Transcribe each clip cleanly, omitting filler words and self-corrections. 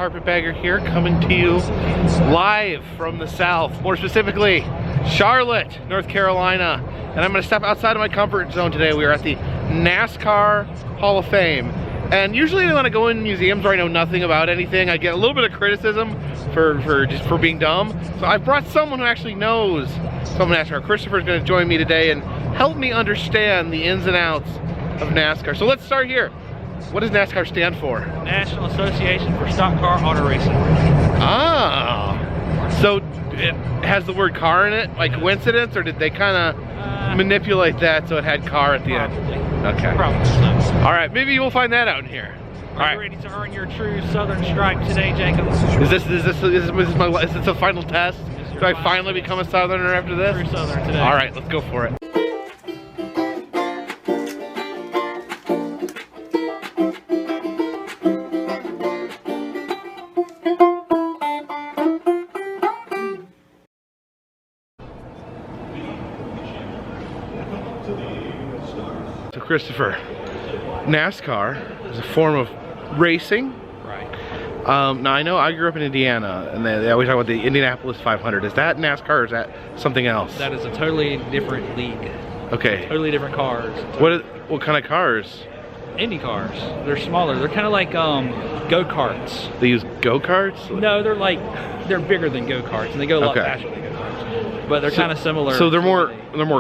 Carpetbagger here, coming to you live from the South, more specifically Charlotte, North Carolina. And I'm gonna step outside of my comfort zone today. We are at the Nascar Hall of Fame. And usually when I go in museums where I know nothing about anything, I get a little bit of criticism for being dumb. So I brought someone who actually knows some NASCAR. Christopher's gonna join me today and help me understand the ins and outs of NASCAR. So let's start here. What does NASCAR stand for? National Association for Stock Car Auto Racing. Ah, so it has the word car in it, like coincidence, or did they kind of manipulate that so it had car at the end? Okay. Probably so. All right, maybe we'll find that out in here. Are you ready to earn your true Southern stripe today, Jacob? Is this a final test? Do I finally become a Southerner after this? True Southern today. All right, let's go for it. So Christopher, NASCAR is a form of racing. Right. Now I know I grew up in Indiana, and they always talk about the Indianapolis 500. Is that NASCAR or is that something else? That is a totally different league. Okay. Totally different cars. What kind of cars? Indy cars. They're smaller. They're kind of like go-karts. They use go-karts? No, they're bigger than go-karts, and they go a lot faster than go-karts. But they're kind of similar. So they're more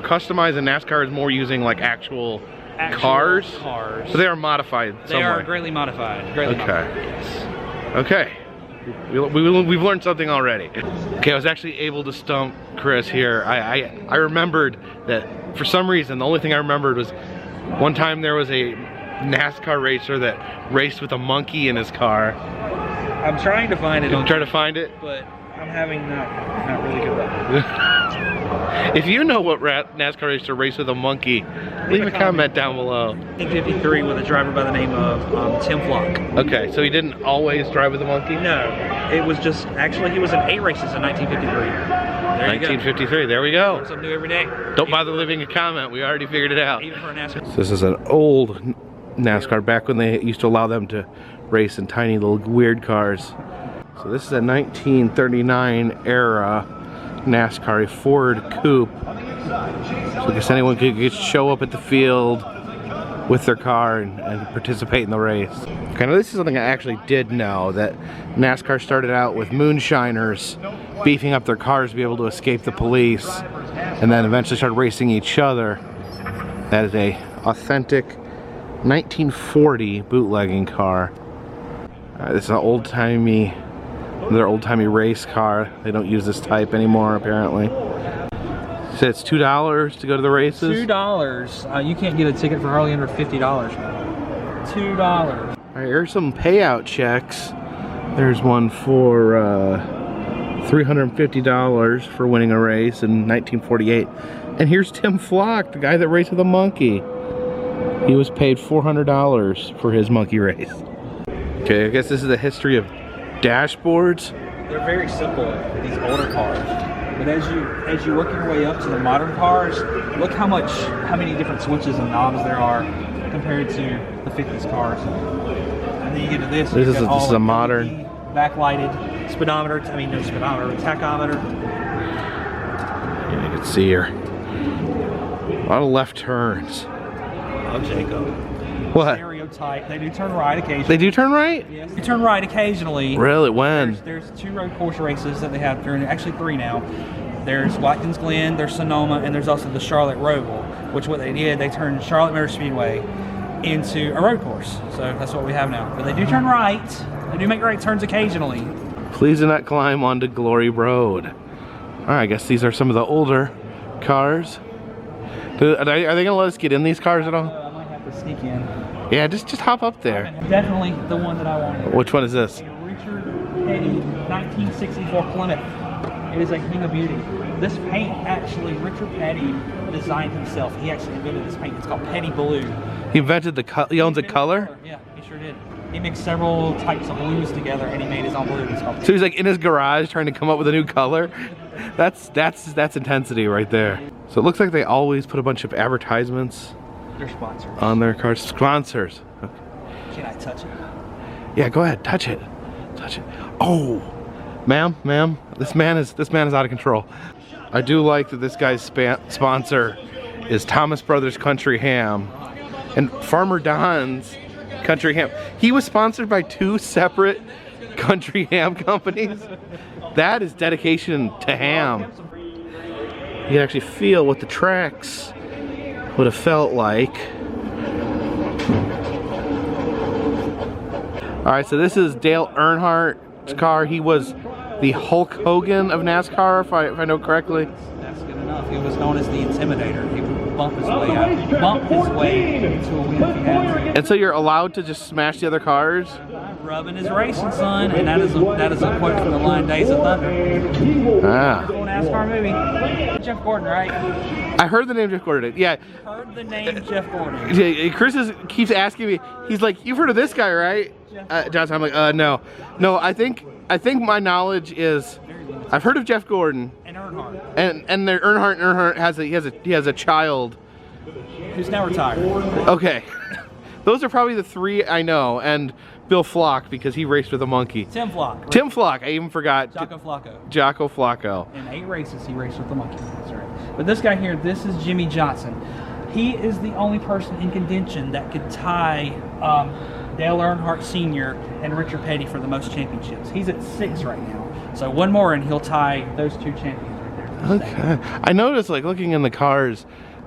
customized, and NASCAR is more using like actual cars. So they are modified. They are greatly modified. Greatly modified. Yes. Okay. We've learned something already. Okay, I was actually able to stump Chris here. I remembered that for some reason the only thing I remembered was one time there was a NASCAR racer that raced with a monkey in his car. I'm trying to find it. I'm trying to find it, but I'm having not really good luck. If you know what NASCAR racer raced with a monkey, leave a comment down below. 1953 with a driver by the name of Tim Flock. Okay, so he didn't always drive with a monkey? No, it was just, actually he was in 8 races in 1953. There 1953, there we go. Learn something new every day. Don't bother leaving a comment, we already figured it out. Even for a NASCAR. So this is an old NASCAR, back when they used to allow them to race in tiny little weird cars. So this is a 1939 era NASCAR, a Ford coupe. So I guess anyone could show up at the field with their car and participate in the race. Okay, now this is something I actually did know, that NASCAR started out with moonshiners beefing up their cars to be able to escape the police, and then eventually started racing each other. That is a authentic 1940 bootlegging car. This is an old-timey race car. They don't use this type anymore, apparently. So it's $2 to go to the races? $2. You can't get a ticket for hardly under $50. $2. All right, here's some payout checks. There's one for $350 for winning a race in 1948. And here's Tim Flock, the guy that raced with a monkey. He was paid $400 for his monkey race. Okay, I guess this is the history of dashboards. They're very simple, these older cars. But as you work your way up to the modern cars, look how many different switches and knobs there are compared to the 50s cars. And then you get to this. This is a modern backlighted speedometer. I mean, no speedometer, tachometer. Yeah, you can see here. A lot of left turns. Oh, Jacob. What? Stereotype. They do turn right occasionally. They do turn right? Yes, they turn right occasionally. Really? When? There's 2 road course races that they have. There are actually 3 now. There's Watkins Glen, there's Sonoma, and there's also the Charlotte Roval, which what they did, they turned Charlotte Motor Speedway into a road course. So that's what we have now. But they do turn right. They do make right turns occasionally. Please do not climb onto Glory Road. All right, I guess these are some of the older cars. Are they going to let us get in these cars at all? I might have to sneak in. Yeah, just hop up there. Definitely the one that I wanted. Which one is this? Richard Petty 1964 Plymouth. It is a thing of beauty. This paint, actually, Richard Petty designed himself. He actually invented this paint. It's called Petty Blue. He invented he owns a color? Yeah, he sure did. He mixed several types of blues together and he made his own blue. So he's like in his garage trying to come up with a new color? That's intensity right there. So it looks like they always put a bunch of advertisements. They're sponsors. On their cars. Sponsors. Okay. Can I touch it? Yeah, go ahead, touch it. touch it. Oh, ma'am, this man is out of control. I do like that this guy's sponsor is Thomas Brothers Country Ham and Farmer Don's Country Ham. He was sponsored by 2 separate country ham companies. That is dedication to ham. You can actually feel what the tracks would have felt like. Alright, so this is Dale Earnhardt's car. He was the Hulk Hogan of NASCAR, if I know correctly. That's good enough. He was known as the Intimidator. He would bump his way out. Bump his way to a win if he had to. And so you're allowed to just smash the other cars? Rubbing his racing, son, and that is a quote from the line Days of Thunder. Ah. Cool NASCAR movie. Jeff Gordon, right? I heard the name Jeff Gordon. Yeah. Heard the name Jeff Gordon. Yeah, Chris keeps asking me. He's like, "You've heard of this guy, right?" Johnson. I'm like, no. I think my knowledge is, I've heard of Jeff Gordon and Earnhardt. And the Earnhardt has a child who's now retired. Okay. Those are probably the 3 I know, and Bill Flock, because he raced with a monkey. Tim Flock. Right? Tim Flock, I even forgot. Jocko Flacco. In 8 races, he raced with the monkey. That's right. But this guy here, this is Jimmie Johnson. He is the only person in contention that could tie Dale Earnhardt Sr. and Richard Petty for the most championships. He's at 6 right now. So one more and he'll tie those 2 champions right there. Okay. I noticed, like, looking in the cars,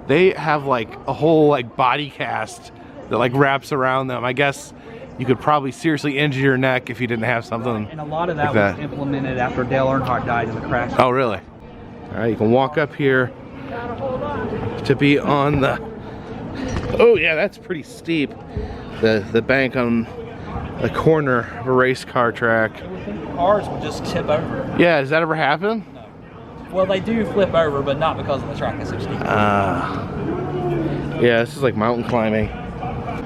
they have like a whole like body cast that like wraps around them. I guess you could probably seriously injure your neck if you didn't have something. And a lot of that was implemented after Dale Earnhardt died in the crash. Oh, really? All right, you can walk up here to be on the. Oh yeah, that's pretty steep. The bank on the corner of a race car track. Cars will just tip over. Yeah, does that ever happen? No. Well, they do flip over, but not because of the track is so steep. Yeah, this is like mountain climbing.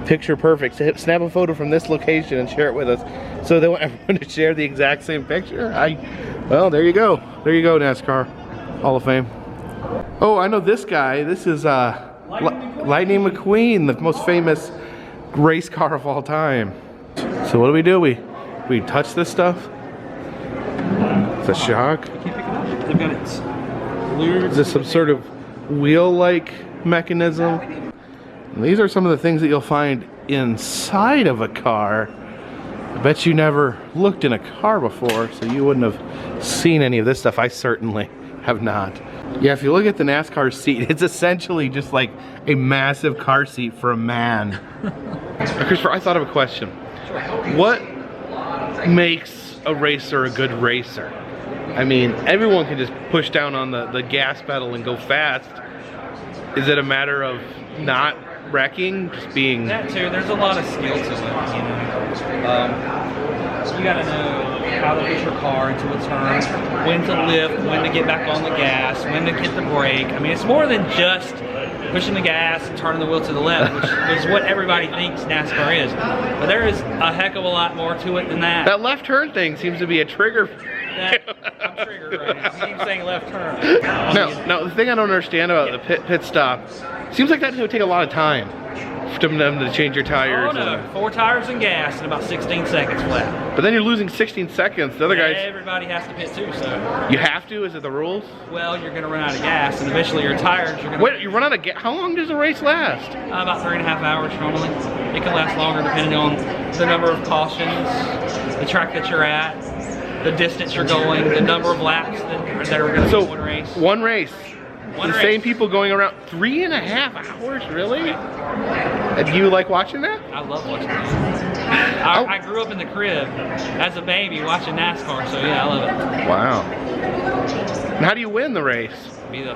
Picture perfect. Snap a photo from this location and share it with us. So they want everyone to share the exact same picture? Well, there you go. There you go, NASCAR Hall of Fame. Oh, I know this guy. This is Lightning McQueen, the most famous race car of all time. So what do? We touch this stuff? It's a shock. You can't pick it up. They've got it. Is this some sort of wheel-like mechanism? And these are some of the things that you'll find inside of a car. I bet you never looked in a car before, so you wouldn't have seen any of this stuff. I certainly have not. Yeah, if you look at the NASCAR seat, it's essentially just like a massive car seat for a man. Christopher, I thought of a question. What makes a racer a good racer? I mean, everyone can just push down on the gas pedal and go fast. Is it a matter of not wrecking, just being... That too, there's a lot of skill to it, you know. You gotta know how to push your car into a turn, when to lift, when to get back on the gas, when to hit the brake. I mean, it's more than just pushing the gas and turning the wheel to the left, which is what everybody thinks NASCAR is. But there is a heck of a lot more to it than that. That left turn thing seems to be a trigger. I'm triggered right now. You keep saying left turn. No, the thing I don't understand about the pit stop, seems like that would take a lot of time for them to change your tires. Oh no, 4 tires and gas in about 16 seconds flat. But then you're losing 16 seconds. The other guys... Everybody has to pit too, so... You have to? Is it the rules? Well, you're going to run out of gas, and eventually your tires are going to... Wait, you run out of gas? How long does a race last? About 3.5 hours normally. It can last longer depending on the number of cautions, the track that you're at, the distance you're going, the number of laps that are going to be one race. One race. One the race. Same people going around 3.5 hours, really? And do you like watching that? I love watching that. I grew up in the crib as a baby watching NASCAR, so yeah, I love it. Wow. And how do you win the race? Be the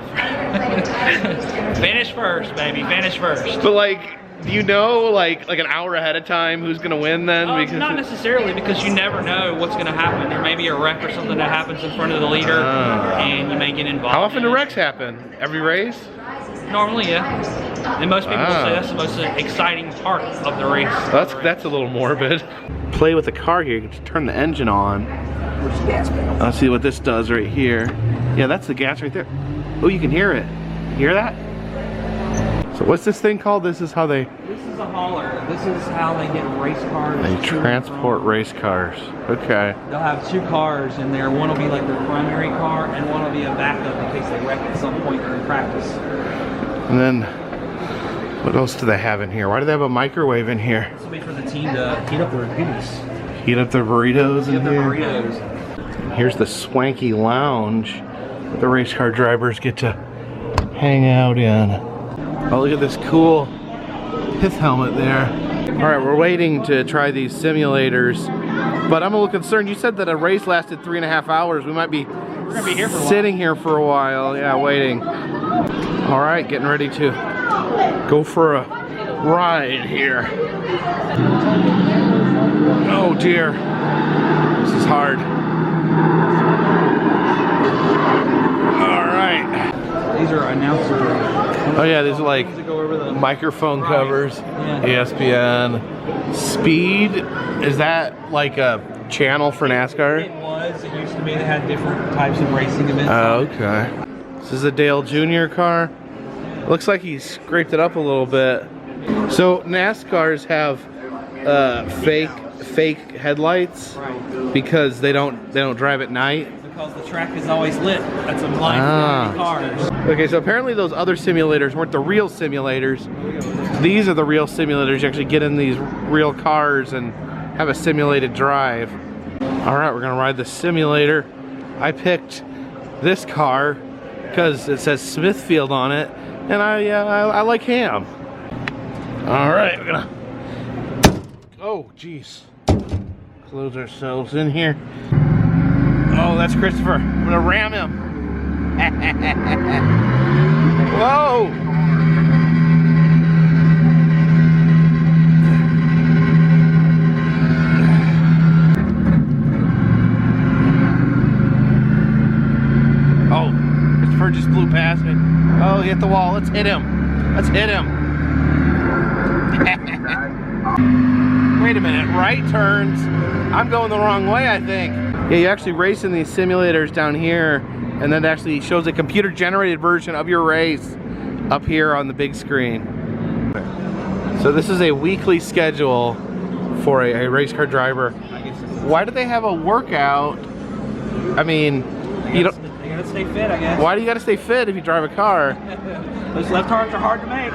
finish first, baby. Finish first. But like, do you know like an hour ahead of time who's gonna win then? Because not necessarily, because you never know what's gonna happen. There may be a wreck or something that happens in front of the leader, and you may get involved. How often do wrecks happen? Every race? Normally, yeah. And most people will say that's the most exciting part of the race. That's a little morbid. Play with the car here. You can just turn the engine on. Where's the gas pedal? Let's see what this does right here. Yeah, that's the gas right there. Oh, you can hear it. You hear that? So what's this thing called? This is how they... This is a hauler. This is how they get race cars. They transport race cars. Okay. They'll have 2 cars in there. One will be like their primary car, and one will be a backup in case they wreck at some point during practice. And then, what else do they have in here? Why do they have a microwave in here? This will be for the team to heat up their goodies. Heat up their burritos in here? Burritos. Here's the Swanky Lounge that the race car drivers get to hang out in. Oh, look at this cool pith helmet there. All right, we're waiting to try these simulators, but I'm a little concerned. You said that a race lasted 3.5 hours. We might be, here for sitting here for a while. Yeah, waiting. All right, getting ready to go for a ride here. Oh dear, this is hard. All right. These are announcers. Oh yeah, these are like microphone covers. Yeah. ESPN. Speed, is that like a channel for NASCAR? It was. It used to be. They had different types of racing events. Oh, okay. This is a Dale Jr. car. Looks like he scraped it up a little bit. So NASCARs have fake headlights because they don't drive at night. Because the track is always lit. That's a blind for cars. Okay, so apparently those other simulators weren't the real simulators. These are the real simulators. You actually get in these real cars and have a simulated drive. All right, we're gonna ride the simulator. I picked this car because it says Smithfield on it, and I like ham. All right, we're gonna. Oh, geez. Close ourselves in here. Oh, that's Christopher. I'm gonna ram him. Whoa! Oh, Christopher just flew past me. Oh, he hit the wall. Let's hit him. Let's hit him. Wait a minute. Right turns. I'm going the wrong way, I think. Yeah, you actually race in these simulators down here, and then it actually shows a computer-generated version of your race up here on the big screen. So this is a weekly schedule for a race car driver. Why do they have a workout? I mean, you gotta stay fit, I guess. Why do you gotta stay fit if you drive a car? Those left turns are hard to make.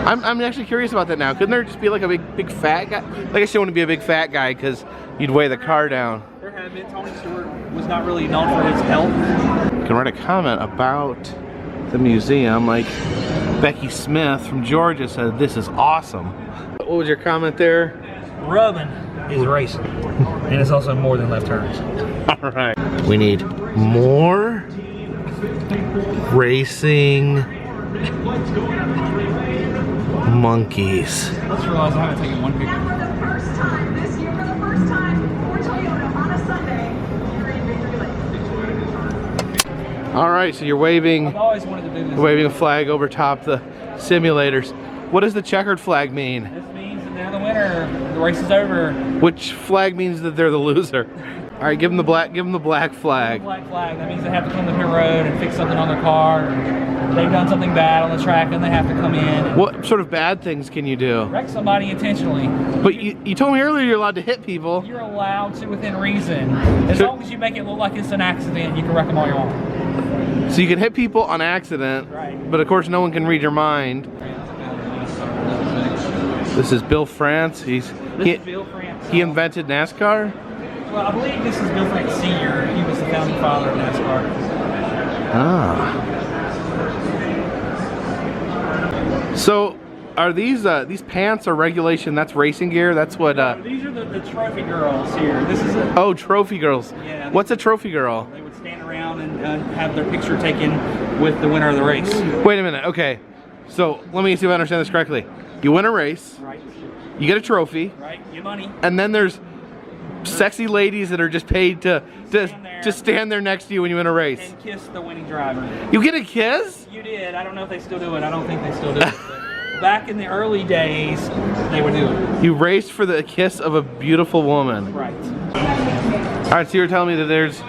I'm actually curious about that now. Couldn't there just be like a big fat guy? I guess you want to be a big fat guy because you'd weigh the car down. There had been. Tony Stewart was not really known for his health. You can write a comment about the museum. Like Becky Smith from Georgia said, "This is awesome." What was your comment there? Rubbing is racing, and it's also more than left turns. All right, we need more racing monkeys. I just realized I haven't taken one picture. All right, so you're waving. I've always wanted to do this. Waving a flag over top the simulators. What does the checkered flag mean? This means that they're the winner. The race is over. Which flag means that they're the loser? All right, give them the black. Give them the black flag. Black flag. That means they have to come to pit road and fix something on their car. They've done something bad on the track, and they have to come in. And what sort of bad things can you do? wreck somebody intentionally. But you told me earlier you're allowed to hit people. You're allowed to within reason. As long as you make it look like it's an accident, you can wreck them all you want. So you can hit people on accident, right? But of course no one can read your mind. This is Bill France. He invented NASCAR. Well, I believe this is Bill France Sr. He was the founding father of NASCAR. Ah. So, are these pants are regulation? That's racing gear. That's what. These are the trophy girls here. This is a. Oh, trophy girls. Yeah. What's a trophy girl? They would stand around and have their picture taken with the winner of the race. Wait a minute. Okay. So let me see if I understand this correctly. You win a race. Right. You get a trophy. Right. Get money. And then there's sexy ladies that are just paid to stand there next to you when you win a race. And kiss the winning driver. You get a kiss? You did. I don't know if they still do it. I don't think they still do it. But back in the early days, they would do it. You raced for the kiss of a beautiful woman. Right. All right, so you're telling me that there's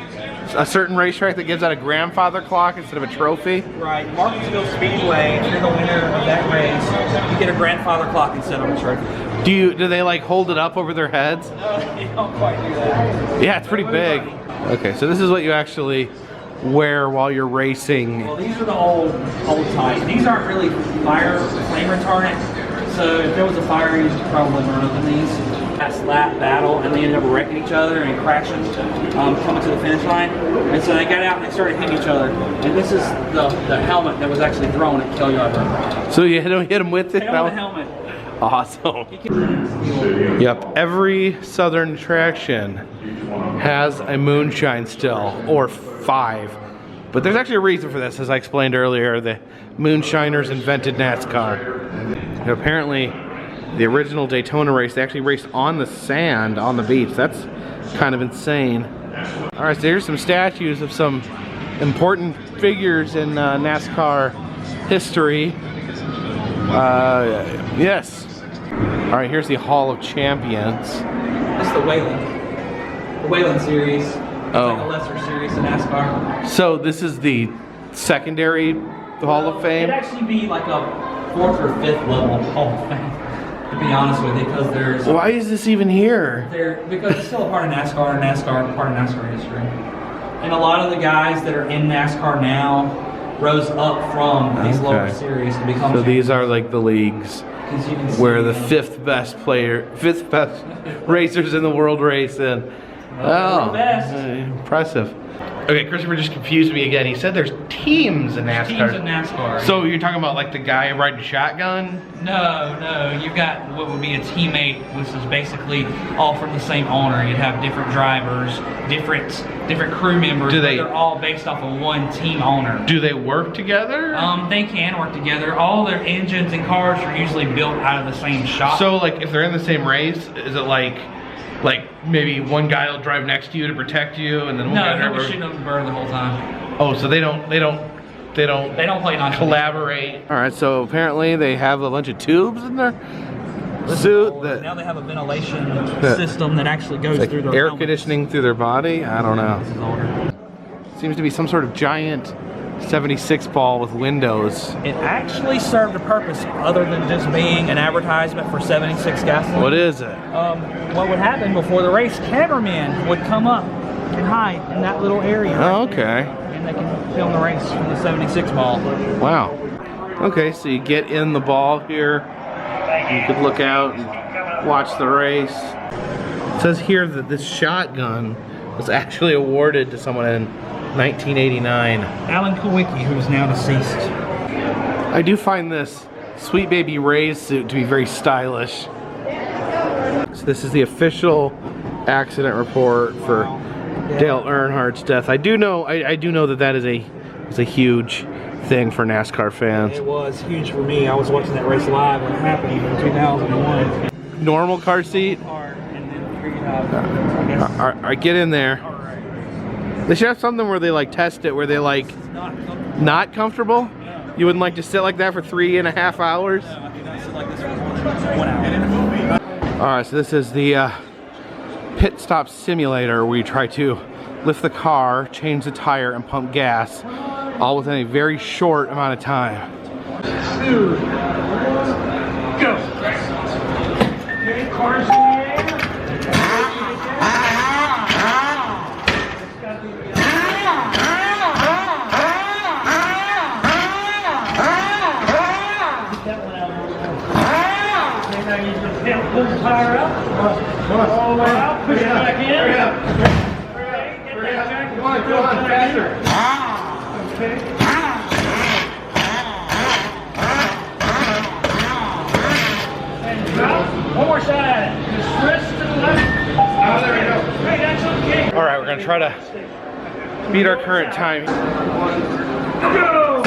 a certain racetrack that gives out a grandfather clock instead of a trophy? Right. Martinsville Speedway, if you're the winner of that race, you get a grandfather clock instead of a trophy. Do they like hold it up over their heads? No, you don't quite do that. Yeah, it's pretty big. Okay, so this is what you actually wear while you're racing. Well, these are the old type. These aren't really flame retardant. So if there was a fire, you'd probably burn up in these. That's lap battle, and they ended up wrecking each other and crashing, coming to the finish line. And so they got out and they started hitting each other. And this is the helmet that was actually thrown at Killyard. So you hit them with it? Hit them with the helmet. Awesome. Yep, every southern attraction has a moonshine still, or 5. But there's actually a reason for this, as I explained earlier. The moonshiners invented NASCAR. And apparently, the original Daytona race, they actually raced on the sand on the beach. That's kind of insane. All right, so here's some statues of some important figures in NASCAR history. Yes. All right, here's the Hall of Champions. This is the Wayland series. Oh. Like a lesser series in NASCAR. So this is the secondary Hall of Fame? It'd actually be like a 4th or 5th level Hall of Fame, to be honest with you, because there's... Why is this even here? Because it's still a part of NASCAR, and part of NASCAR history. And a lot of the guys that are in NASCAR now rose up from these lower series to become... So these are like the leagues where the 5th best racers in the world race in. Oh, impressive. Okay, Christopher just confused me again. He said there's teams in NASCAR. Teams in NASCAR. So you're talking about like the guy riding shotgun? No. You've got what would be a teammate, which is basically all from the same owner. You'd have different drivers, different crew members. They're all based off of one team owner. Do they work together? They can work together. All their engines and cars are usually built out of the same shop. So like if they're in the same race, is it like maybe one guy will drive next to you to protect you, and then one guy they're shooting up the bird the whole time. Oh, so they don't play nice. Collaborate. All right, so apparently they have a bunch of tubes in their suit. Now they have a ventilation system that actually goes through their air helmets. Conditioning through their body. I don't know. This is older. Seems to be some sort of giant 76 ball with windows. It actually served a purpose other than just being an advertisement for 76 gasoline. What is it? What would happen before the race, cameramen would come up and hide in that little area. Oh, okay. And they can film the race from the 76 ball. Wow. Okay, so you get in the ball here. You could look out and watch the race. It says here that this shotgun was actually awarded to someone in 1989. Alan Kowicki, who is now deceased. I do find this Sweet Baby Ray's suit to be very stylish. So this is the official accident report for Dale Earnhardt's death. I do know that is a huge thing for NASCAR fans. It was huge for me. I was watching that race live when it happened in 2001. Normal car seat? And then here you have, All right, get in there. They should have something where they like test it, where they like not comfortable. You wouldn't like to sit like that for 3.5 hours? No, I do not sit like this for 1 hour. Alright, so this is the Pitstop Simulator, where you try to lift the car, change the tire, and pump gas, all within a very short amount of time. Go! Cars in the air. Pull the tire up, all the way out, push it back in. Hurry up. Come on, faster. Okay. And drop. One more shot at it. Just twist to the left. Oh, there we go. Hey, that's okay. All right, we're gonna try to beat our current time. Go!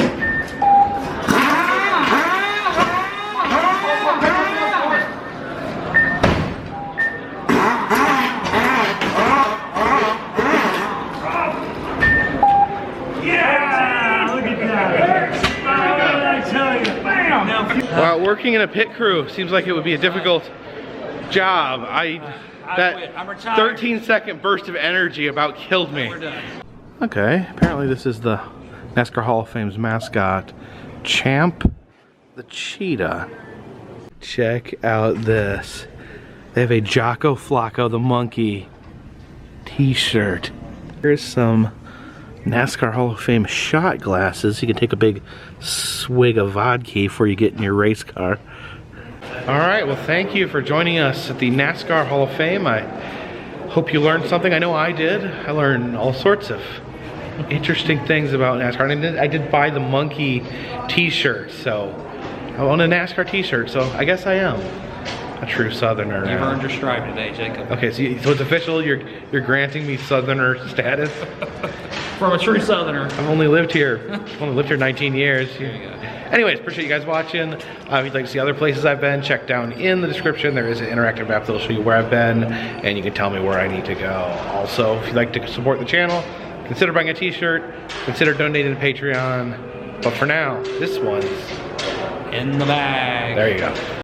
Wow, working in a pit crew seems like it would be a difficult job. That 13-second burst of energy about killed me. We're done. Okay, apparently this is the NASCAR Hall of Fame's mascot, Champ the Cheetah. Check out this. They have a Jocko Flocko the Monkey t-shirt. Here's some NASCAR Hall of Fame shot glasses. You can take a big swig of vodka before you get in your race car. Alright, well thank you for joining us at the NASCAR Hall of Fame. I hope you learned something. I know I did. I learned all sorts of interesting things about NASCAR. And I did buy the monkey t-shirt, so I own a NASCAR t-shirt, so I guess I am a true Southerner. You've earned your stripe today, Jacob. Okay, so it's official. You're granting me Southerner status. From a true Southerner. I've only lived here. 19 years. There you go. Anyways, appreciate you guys watching. If you'd like to see other places I've been, check down in the description. There is an interactive map that'll show you where I've been, and you can tell me where I need to go. Also, if you'd like to support the channel, consider buying a t-shirt, consider donating to Patreon. But for now, this one's in the bag. There you go.